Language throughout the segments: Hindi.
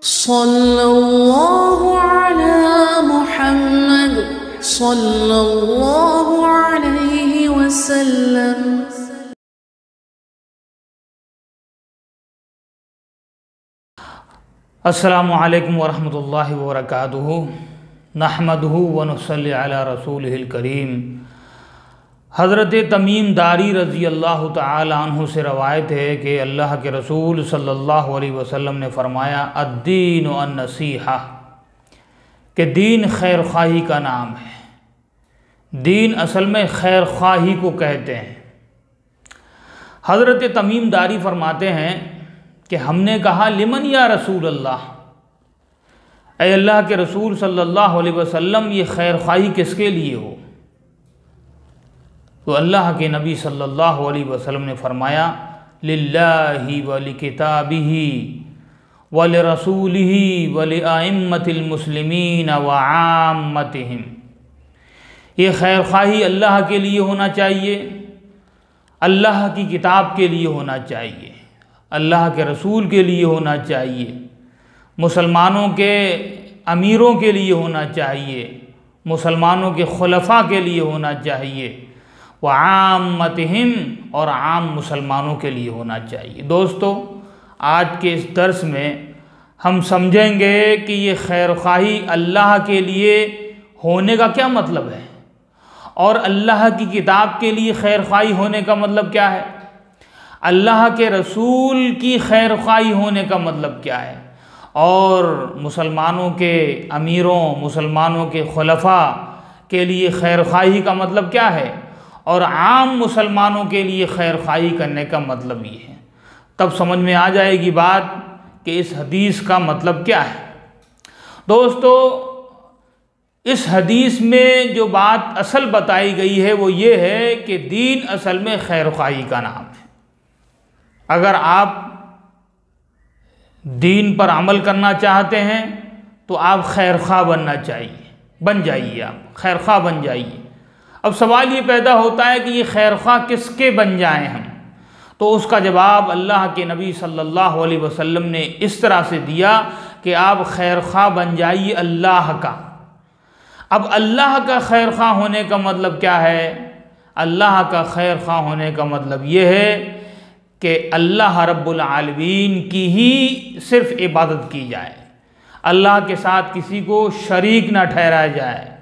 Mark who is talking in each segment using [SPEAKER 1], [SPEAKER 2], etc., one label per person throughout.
[SPEAKER 1] सल्लल्लाहु अला मुहम्मद सल्लल्लाहु अलैहि वसल्लम।
[SPEAKER 2] अस्सलामु अलैकुम वरहमतुल्लाहि वबरकातुहू। नहमदुहू व नुसल्ली अला रसूलिहिल करीम। हज़रत तमीम दारी रज़ी अल्लाह तआला अन्हु से रवायत है कि अल्लाह के रसूल सल्लल्लाहु अलैहि वसल्लम ने फ़रमाया, अद्दीन अन-नसीहा, कि दीन खैर ख्वाही का नाम है। दीन असल में खैर ख्वाही को कहते हैं। हज़रत तमीम दारी फरमाते हैं कि हमने कहा, लिमन या रसूल अल्लाह, ऐ अल्लाह के रसूल सल्लल्लाहु अलैहि वसल्लम, ये खैर ख्वाही किसके लिए हो? तो अल्लाह के नबी सल्लल्लाहु अलैहि वसल्लम ने फरमाया, लिल्लाहि व लिकिताबिही व लिरसूलिही व लिअइम्मतिल मुस्लिमीन व आम्मतिहिम। ये खैर ख्वाही अल्लाह के लिए होना चाहिए, अल्लाह की किताब के लिए होना चाहिए, अल्लाह के रसूल के लिए होना चाहिए, मुसलमानों के अमीरों के लिए होना चाहिए, मुसलमानों के खुलफा के लिए होना चाहिए, व आम्मतिहिम, और आम मुसलमानों के लिए होना चाहिए। दोस्तों, आज के इस दर्स में हम समझेंगे कि ये खैर ख्वाही अल्लाह के लिए होने का क्या मतलब है, और अल्लाह की किताब के लिए खैर ख्वाही होने का मतलब क्या है, अल्लाह के रसूल की खैर ख्वाही होने का मतलब क्या है, और मुसलमानों के अमीरों, मुसलमानों के खुलफा के लिए खैर ख्वाही का मतलब क्या है, और आम मुसलमानों के लिए खैर ख्वाही करने का मतलब ये है। तब समझ में आ जाएगी बात कि इस हदीस का मतलब क्या है। दोस्तों, इस हदीस में जो बात असल बताई गई है वो ये है कि दीन असल में खैर ख्वाही का नाम है। अगर आप दीन पर अमल करना चाहते हैं तो आप खैर ख्वाह बनना चाहिए, बन जाइए, आप खैर ख्वाह बन जाइए। अब सवाल ये पैदा होता है कि ये खैर ख्वाह किसके बन जाएं हम? तो उसका जवाब अल्लाह के नबी सल्लल्लाहु अलैहि वसल्लम ने इस तरह से दिया कि आप खैर ख्वाह बन जाइए अल्लाह का। अब अल्लाह का खैर ख्वाह होने का मतलब क्या है? अल्लाह का खैर ख्वाह होने का मतलब ये है कि अल्लाह रब्बुल आलमीन की ही सिर्फ इबादत की जाए, अल्लाह के साथ किसी को शरीक ना ठहराया जाए,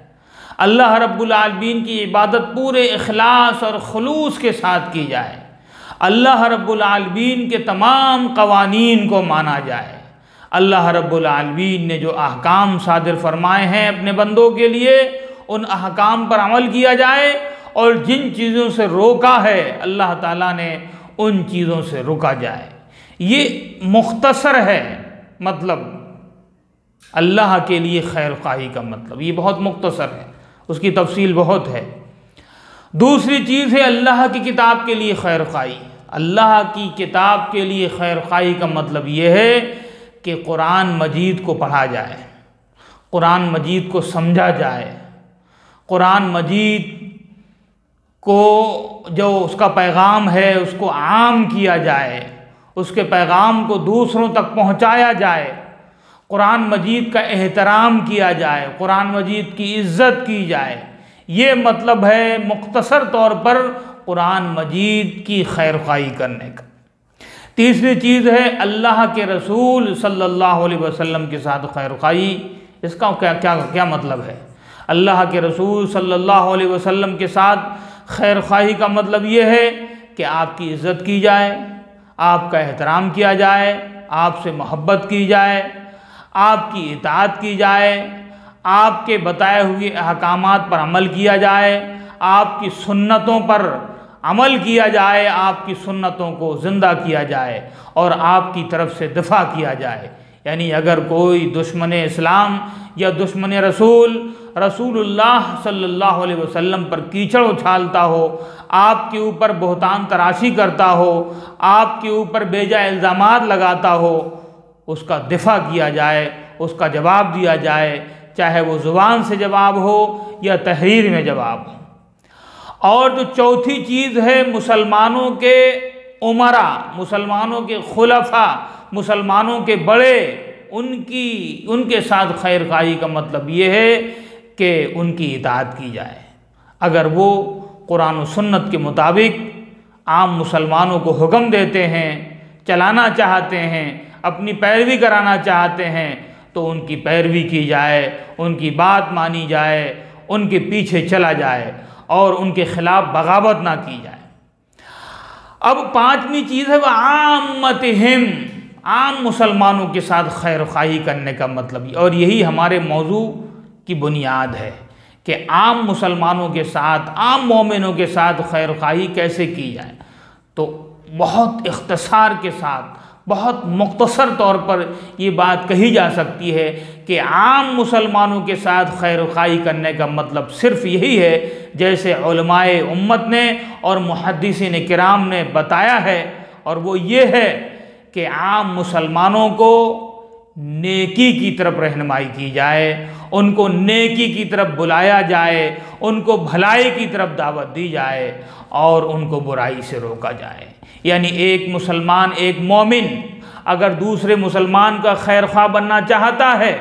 [SPEAKER 2] अल्लाह रब्बुल आलमीन की इबादत पूरे इखलास और खुलूस के साथ की जाए, अल्लाह रब्बुल आलमीन के तमाम कवानीन को माना जाए, अल्लाह रब्बुल आलमीन ने जो अहकाम सादिर फरमाए हैं अपने बंदों के लिए उन अहकाम पर अमल किया जाए, और जिन चीज़ों से रोका है अल्लाह ताला ने उन चीज़ों से रुका जाए। ये मुख्तसर है मतलब अल्लाह के लिए खैर ख्वाही का मतलब, ये बहुत मुख्तसर है, उसकी तफसील बहुत है। दूसरी चीज़ है अल्लाह की किताब के लिए खैर ख्वाही। अल्लाह की किताब के लिए खैर ख्वाही का मतलब ये है कि कुरान मजीद को पढ़ा जाए, कुरान मजीद को समझा जाए, कुरान मजीद को जो उसका पैगाम है उसको आम किया जाए, उसके पैगाम को दूसरों तक पहुँचाया जाए, कुरान मजीद का एहतराम किया जाए, कुरान मजीद की इज़्ज़त की जाए। ये मतलब है मुख्तसर तौर पर कुरान मजीद की खैर ख्वाही करने का। तीसरी चीज़ है अल्लाह के रसूल सल्लल्लाहु अलैहि वसल्लम के साथ खैर ख्वाही। इसका क्या क्या क्या मतलब है? अल्लाह के रसूल सल्लल्लाहु अलैहि वसल्लम के साथ खैर ख्वाही का मतलब ये है कि आपकी इज़्ज़त की जाए, आपका एहतराम किया जाए, आपसे मोहब्बत की जाए, आपकी इताअत की जाए, आपके बताए हुए अहकामात पर अमल किया जाए, आपकी सुन्नतों पर अमल किया जाए, आपकी सुन्नतों को ज़िंदा किया जाए, और आपकी तरफ से दिफा किया जाए। यानी अगर कोई दुश्मन इस्लाम या दुश्मन रसूलुल्लाह सल्लल्लाहु अलैहि वसल्लम पर कीचड़ उछालता हो, आपके ऊपर बहतान तराशी करता हो, आपके ऊपर बेजा इल्ज़ामात लगाता हो, उसका दिफा किया जाए, उसका जवाब दिया जाए, चाहे वो ज़ुबान से जवाब हो या तहरीर में जवाब हो। और जो चौथी चीज़ है मुसलमानों के उमरा, मुसलमानों के खुलफा, मुसलमानों के बड़े उनके साथ खैर खाही का मतलब ये है कि उनकी इताअत की जाए। अगर वो कुरान और सुन्नत के मुताबिक आम मुसलमानों को हुक्म देते हैं, चलाना चाहते हैं, अपनी पैरवी कराना चाहते हैं, तो उनकी पैरवी की जाए, उनकी बात मानी जाए, उनके पीछे चला जाए और उनके खिलाफ बगावत ना की जाए। अब पांचवी चीज़ है वह आम्मतिहिम, आम मुसलमानों के साथ खैर खाही करने का मतलब, और यही हमारे मौजू की बुनियाद है कि आम मुसलमानों के साथ, आम मोमिनों के साथ खैर खाही कैसे की जाए। तो बहुत इख्तिसार के साथ, बहुत मुख्तसर तौर पर ये बात कही जा सकती है कि आम मुसलमानों के साथ खैर खाही करने का मतलब सिर्फ यही है जैसे उलमाए उम्मत ने और मुहद्दिसीन किराम ने बताया है, और वो ये है कि आम मुसलमानों को नेकी की तरफ रहनुमाई की जाए, उनको नेकी की तरफ बुलाया जाए, उनको भलाई की तरफ दावत दी जाए और उनको बुराई से रोका जाए। यानी एक मुसलमान, एक मोमिन अगर दूसरे मुसलमान का खैर ख्वाह बनना चाहता है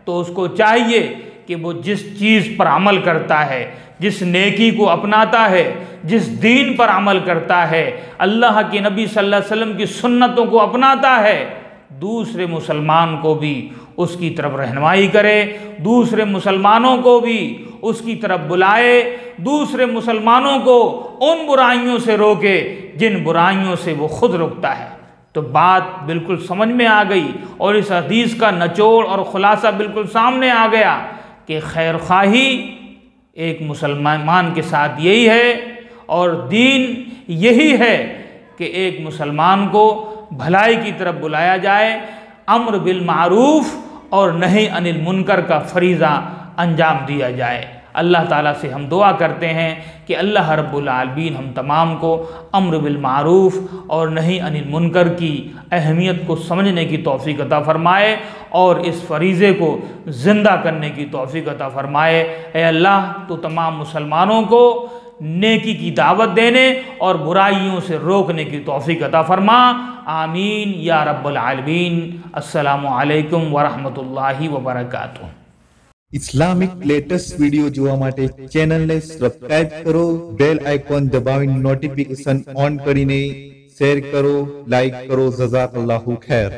[SPEAKER 2] तो उसको चाहिए कि वो जिस चीज़ पर अमल करता है, जिस नेकी को अपनाता है, जिस दीन पर अमल करता है, अल्लाह के नबी सल्लल्लाहु अलैहि वसल्लम की सुन्नतों को अपनाता है, दूसरे मुसलमान को भी उसकी तरफ रहनुमाई करे, दूसरे मुसलमानों को भी उसकी तरफ बुलाए, दूसरे मुसलमानों को उन बुराइयों से रोके जिन बुराइयों से वो खुद रुकता है। तो बात बिल्कुल समझ में आ गई और इस हदीस का निचोड़ और खुलासा बिल्कुल सामने आ गया कि खैर खाही एक मुसलमान के साथ यही है और दीन यही है कि एक मुसलमान को भलाई की तरफ बुलाया जाए, अम्र बिल मारूफ और नही अनिल मुनकर का फरीज़ा अंजाम दिया जाए। अल्लाह ताला से हम दुआ करते हैं कि अल्लाह रब्बुल आलमीन हम तमाम को अम्र बिल मारूफ और नही अनिल मुनकर की अहमियत को समझने की तौफीक अता फ़रमाए और इस फरीज़े को ज़िंदा करने की तौफीक अता फ़रमाए। ऐ अल्लाह, तो तमाम मुसलमानों को नेकी की दावत देने और बुराइयों से रोकने की तौफीक अता फ़रमा। आमीन या रब्बल आलमीन। अस्सलामु अलैकुम वरहमतुल्लाहि वबरकातुहू।
[SPEAKER 3] ઇસ્લામિક લેટેસ્ટ વિડીયો જોવા માટે ચેનલને સબસ્ક્રાઇબ કરો, બેલ આઇકોન દબાવીને નોટિફિકેશન ઓન કરીને શેર કરો, લાઈક કરો. જઝાકલ્લાહુ ખૈર.